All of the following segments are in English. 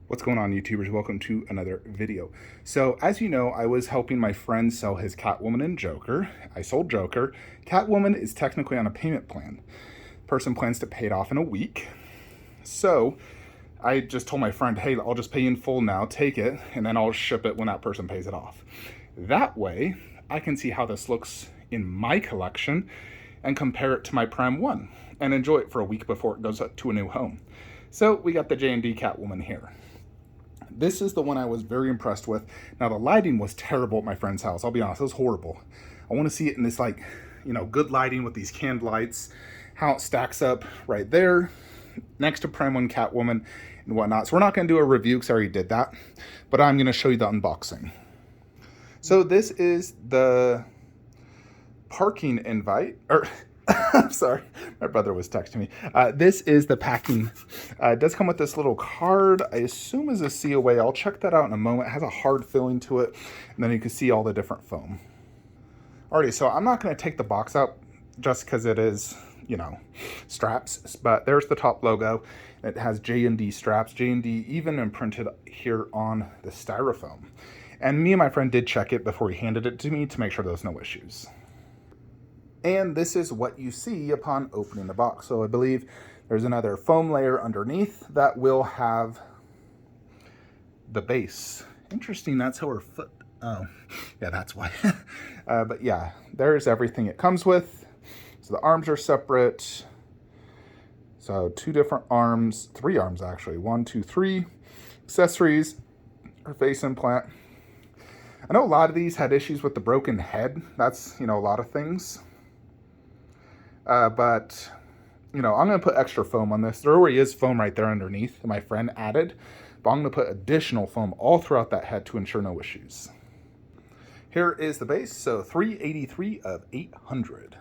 What's going on, YouTubers? Welcome to another video. So, as you know, I was helping my friend sell his Catwoman and Joker. I sold Joker. Catwoman is technically on a payment plan. Person plans to pay it off in a week. So, I just told my friend, hey, I'll just pay you in full now, take it, and then I'll ship it when that person pays it off. That way, I can see how this looks in my collection and compare it to my Prime 1 and enjoy it for a week before it goes to a new home. So, we got the JND Catwoman here. This is the one I was very impressed with. Now, the lighting was terrible at my friend's house. I'll be honest, it was horrible. I want to see it in this, good lighting with these canned lights, how it stacks up right there next to Prime 1 Catwoman and whatnot. So we're not going to do a review because I already did that, but I'm going to show you the unboxing. So this is the parking invite, or I'm sorry, my brother was texting me. This is the packing. It does come with this little card, I assume is a COA. I'll check that out in a moment. It has a hard feeling to it, and then you can see all the different foam. Alrighty, so I'm not going to take the box out just because it is, straps, but there's the top logo. It has JND straps, JND even imprinted here on the styrofoam. And me and my friend did check it before he handed it to me to make sure there was no issues. And this is what you see upon opening the box. So I believe there's another foam layer underneath that will have the base. Interesting, that's how her foot, oh, yeah, that's why. But yeah, there's everything it comes with. So the arms are separate. So two different arms, three arms actually, 1, 2, 3. Accessories, her face implant. I know a lot of these had issues with the broken head. That's, a lot of things. But I'm going to put extra foam on this. There already is foam right there underneath that my friend added, but I'm going to put additional foam all throughout that head to ensure no issues. Here is the base, so 383 of 800.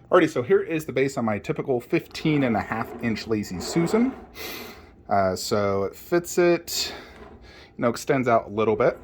Alrighty, so here is the base on my typical 15.5-inch Lazy Susan. So it fits it, extends out a little bit,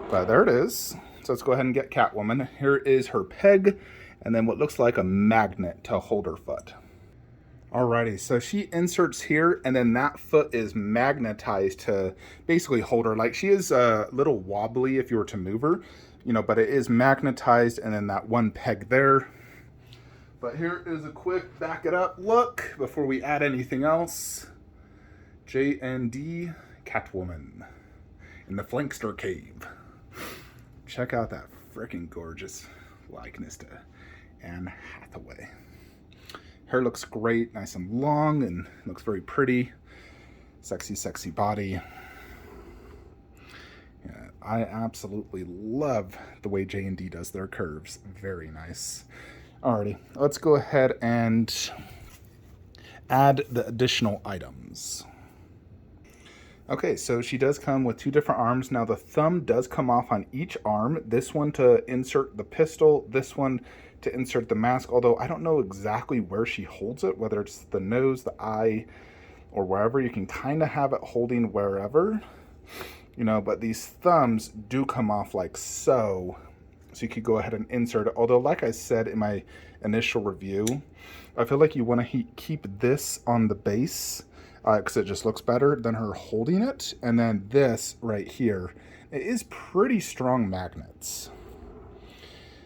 but there it is. So let's go ahead and get Catwoman. Here is her peg, and then what looks like a magnet to hold her foot. Alrighty, so she inserts here, and then that foot is magnetized to basically hold her. Like, she is a little wobbly if you were to move her, but it is magnetized, and then that one peg there. But here is a quick back it up look before we add anything else. JND Catwoman in the Flankster cave. Check out that freaking gorgeous likeness to Anne Hathaway. Hair looks great, nice and long, and looks very pretty. Sexy, sexy body. Yeah, I absolutely love the way JND does their curves. Very nice. Alrighty, let's go ahead and add the additional items. Okay, so she does come with two different arms. Now the thumb does come off on each arm. This one to insert the pistol, this one to insert the mask, although I don't know exactly where she holds it, whether it's the nose, the eye, or wherever. You can kind of have it holding wherever, but these thumbs do come off like so. So you could go ahead and insert it. Although, like I said in my initial review, I feel like you want to keep this on the base because it just looks better than her holding it. And then this right here, it is pretty strong magnets.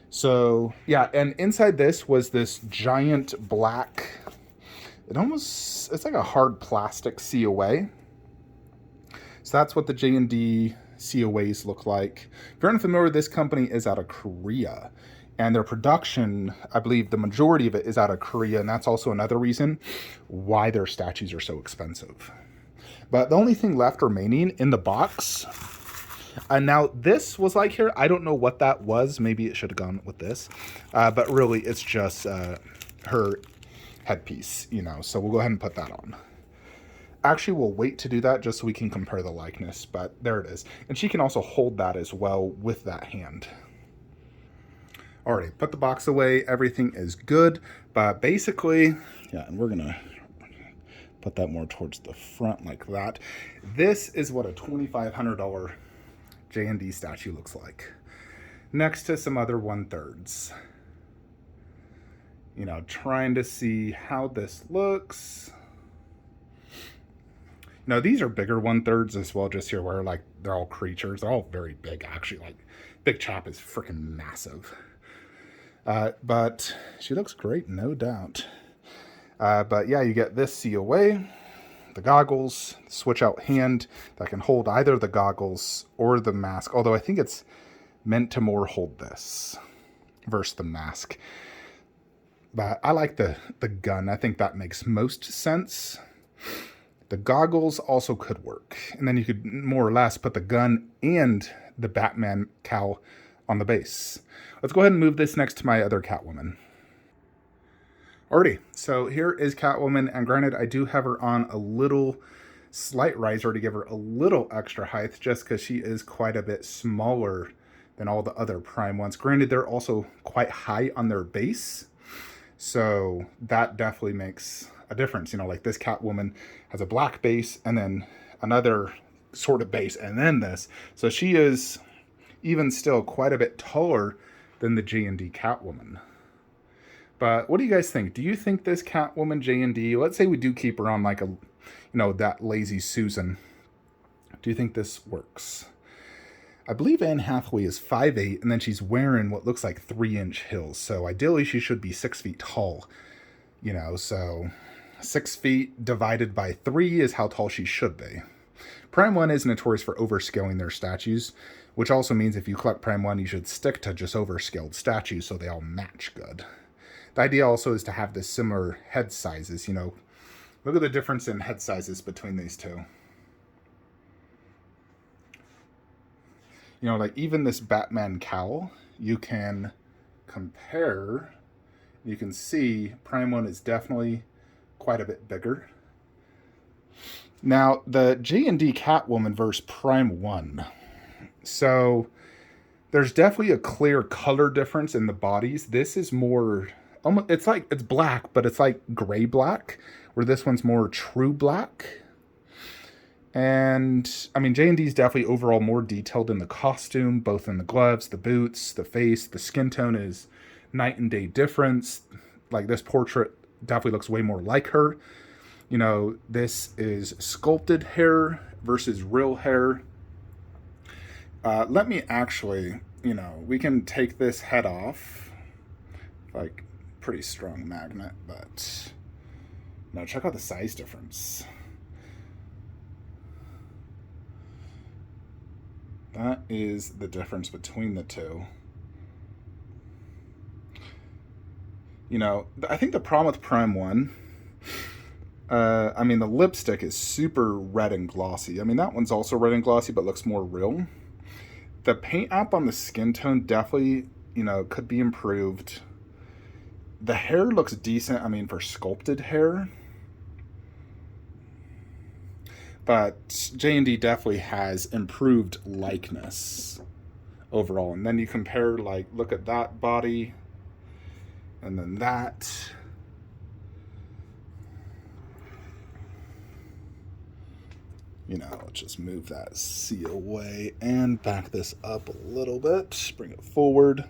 So yeah, and inside this was this giant black, it's like a hard plastic COA. So that's what the JND COAs look like. If you're unfamiliar, this company is out of Korea, and their production, I believe the majority of it is out of Korea, and that's also another reason why their statues are so expensive. But the only thing left remaining in the box, and now this was like here, I don't know what that was, maybe it should have gone with this, but really it's just her headpiece, so we'll go ahead and put that on. Actually, we'll wait to do that just so we can compare the likeness, but there it is. And she can also hold that as well with that hand. Alright, put the box away. Everything is good, but basically, yeah, and we're going to put that more towards the front like that. This is what a $2,500 JND statue looks like. Next to some other 1/3s. Trying to see how this looks. Now these are bigger 1/3s as well, just here where like they're all creatures. They're all very big actually. Like Big Chop is freaking massive. But she looks great, no doubt. But yeah, you get this COA, the goggles, switch out hand that can hold either the goggles or the mask. Although I think it's meant to more hold this versus the mask. But I like the gun. I think that makes most sense. The goggles also could work. And then you could more or less put the gun and the Batman cowl on the base. Let's go ahead and move this next to my other Catwoman. Alrighty, so here is Catwoman, and granted, I do have her on a little slight riser to give her a little extra height, just because she is quite a bit smaller than all the other Prime ones. Granted, they're also quite high on their base, so that definitely makes a difference. You know, like this Catwoman has a black base, and then another sort of base, and then this. So she is even still quite a bit taller than the JND Catwoman. But what do you guys think? Do you think this Catwoman JND, let's say we do keep her on like a, that lazy Susan. Do you think this works? I believe Anne Hathaway is 5'8", and then she's wearing what looks like 3-inch heels. So ideally she should be 6 feet tall. So 6 feet divided by 3 is how tall she should be. Prime 1 is notorious for overscaling their statues, which also means if you collect Prime 1, you should stick to just overscaled statues so they all match good. The idea also is to have the similar head sizes, Look at the difference in head sizes between these two. Like even this Batman cowl, you can compare. You can see Prime 1 is definitely quite a bit bigger. Now, the JND Catwoman versus Prime 1. So, there's definitely a clear color difference in the bodies. This is more... it's black, but it's like gray black, where this one's more true black. And I mean, J&D is definitely overall more detailed in the costume, both in the gloves, the boots, the face. The skin tone is night and day difference. Like this portrait definitely looks way more like her. This is sculpted hair versus real hair. Let me actually, we can take this head off. Like, pretty strong magnet, but no, check out the size difference. That is the difference between the two. I think the problem with Prime 1, I mean, the lipstick is super red and glossy. I mean, that one's also red and glossy, but looks more real. The paint app on the skin tone definitely, could be improved. The hair looks decent, I mean, for sculpted hair. But JND definitely has improved likeness overall. And then you compare, like, look at that body. And then that. Let's just move that C away and back this up a little bit. Bring it forward.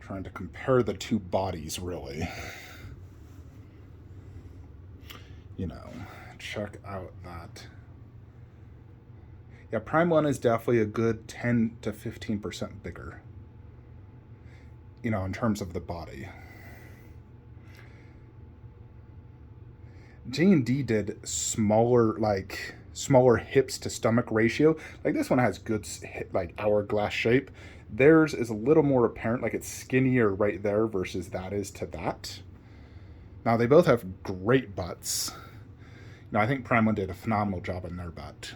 Trying to compare the two bodies, really. Check out that. Yeah, Prime 1 is definitely a good 10 to 15% bigger, in terms of the body. J&D did smaller hips to stomach ratio. Like this one has good, like, hourglass shape. Theirs is a little more apparent, like it's skinnier right there versus that is to that. Now, they both have great butts. I think Prime 1 did a phenomenal job in their butt.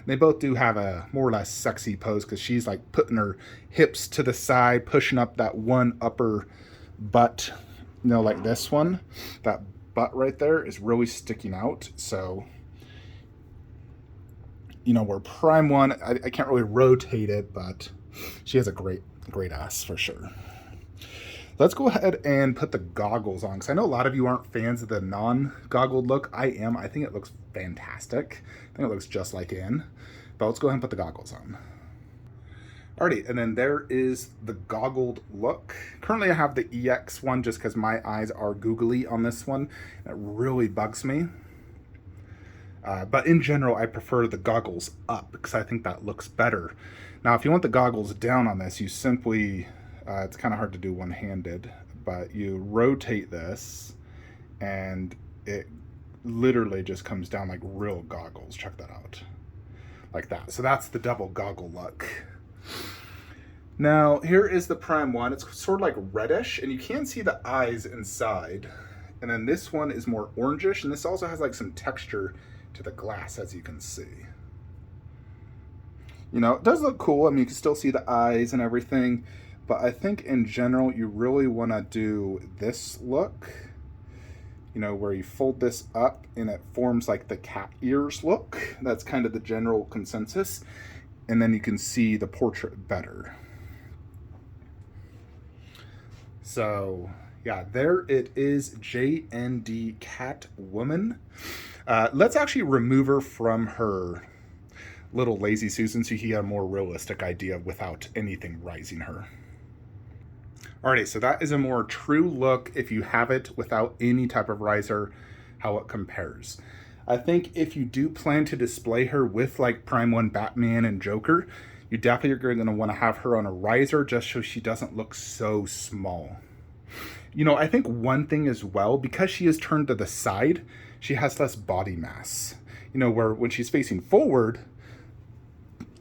They both do have a more or less sexy pose because she's like putting her hips to the side, pushing up that one upper butt, like this one. That butt right there is really sticking out. So, where Prime 1, I can't really rotate it, but she has a great ass for sure. Let's go ahead and put the goggles on, because I know a lot of you aren't fans of the non-goggled look. I am. I think it looks fantastic. I think it looks just like Anne. But let's go ahead and put the goggles on. Alrighty, and then there is the goggled look. Currently I have the EX one just because my eyes are googly on this one. It really bugs me. But in general, I prefer the goggles up because I think that looks better. Now, if you want the goggles down on this, you simply, it's kind of hard to do one-handed, but you rotate this and it literally just comes down like real goggles. Check that out. Like that. So that's the double goggle look. Now, here is the Prime one. It's sort of like reddish, and you can see the eyes inside. And then this one is more orangish, and this also has like some texture to the glass, as you can see. You know, it does look cool. I mean, you can still see the eyes and everything, but I think in general, you really want to do this look, you know, where you fold this up and it forms like the cat ears look. That's kind of the general consensus. And then you can see the portrait better. So yeah, there it is, JND Catwoman. Let's actually remove her from her little Lazy Susan so you can get a more realistic idea without anything rising her. Alrighty, so that is a more true look if you have it without any type of riser, how it compares. I think if you do plan to display her with like Prime 1 Batman and Joker, you definitely are going to want to have her on a riser just so she doesn't look so small. You know, I think one thing as well, because she is turned to the side, she has less body mass. You know, where when she's facing forward,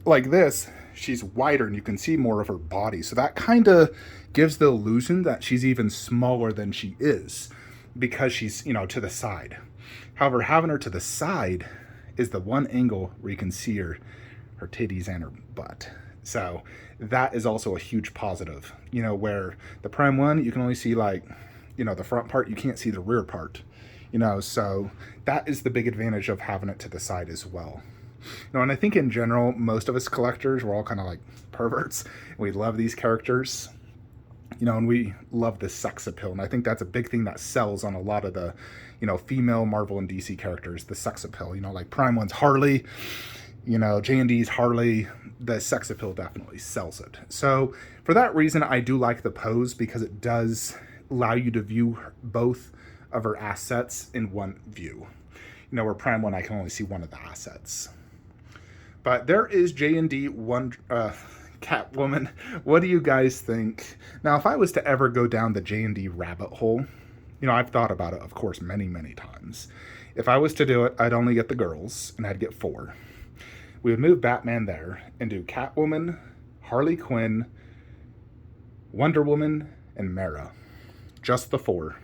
like this, she's wider and you can see more of her body. So that kind of gives the illusion that she's even smaller than she is because she's, you know, to the side. However, having her to the side is the one angle where you can see her titties and her butt. So that is also a huge positive, you know, where the Prime 1, you can only see like, you know, the front part, you can't see the rear part, you know, so that is the big advantage of having it to the side as well. You know, and I think in general, most of us collectors, we're all kind of like perverts. We love these characters, you know, and we love the sex appeal. And I think that's a big thing that sells on a lot of the, you know, female Marvel and DC characters, the sex appeal. You know, like Prime 1's Harley, you know, JND's Harley, the sex appeal definitely sells it. So for that reason, I do like the pose because it does allow you to view both of her assets in one view. You know, where Prime 1, I can only see one of the assets. But there is JND Catwoman. What do you guys think? Now, if I was to ever go down the JND rabbit hole, you know, I've thought about it, of course, many, many times. If I was to do it, I'd only get the girls, and I'd get 4. We would move Batman there and do Catwoman, Harley Quinn, Wonder Woman, and Mara. Just the 4.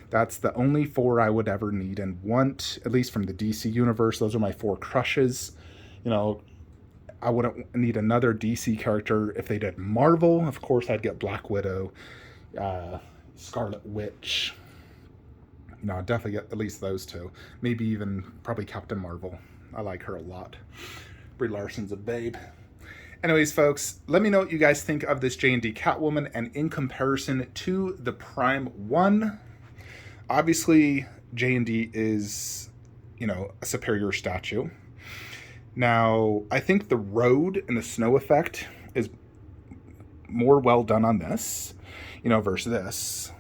That's the only 4 I would ever need and want, at least from the DC universe. Those are my 4 crushes. You know, I wouldn't need another DC character. If they did Marvel, of course, I'd get Black Widow, Scarlet Witch. You know, I'd definitely get at least those 2. Maybe even probably Captain Marvel. I like her a lot. Brie Larson's a babe. Anyways, folks, let me know what you guys think of this JND Catwoman and in comparison to the Prime 1. Obviously, JND is, you know, a superior statue. Now, I think the road and the snow effect is more well done on this, you know, versus this.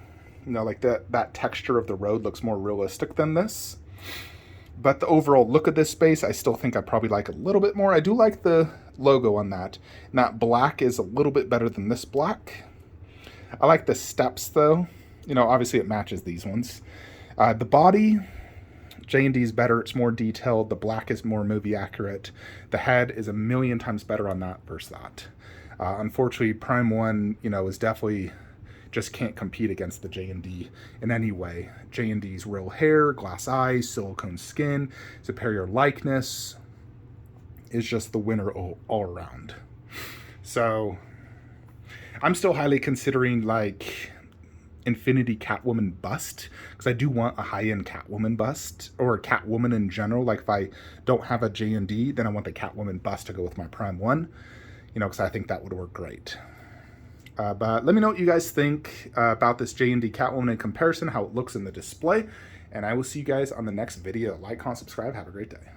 You know, like that texture of the road looks more realistic than this. But the overall look of this space, I still think I probably like a little bit more. I do like the logo on that. And that black is a little bit better than this black. I like the steps, though. You know, obviously it matches these ones. The body, J&D is better. It's more detailed. The black is more movie accurate. The head is a million times better on that versus that. Unfortunately, Prime 1, you know, is definitely just can't compete against the J&D in any way. J&D's real hair, glass eyes, silicone skin, superior likeness is just the winner all around. So I'm still highly considering like Infinity Catwoman bust because I do want a high-end Catwoman bust or a Catwoman in general. Like if I don't have a J&D, then I want the Catwoman bust to go with my Prime 1, you know, because I think that would work great. But let me know what you guys think about this J&D Catwoman in comparison, how it looks in the display, and I will see you guys on the next video. Like, comment, subscribe. Have a great day.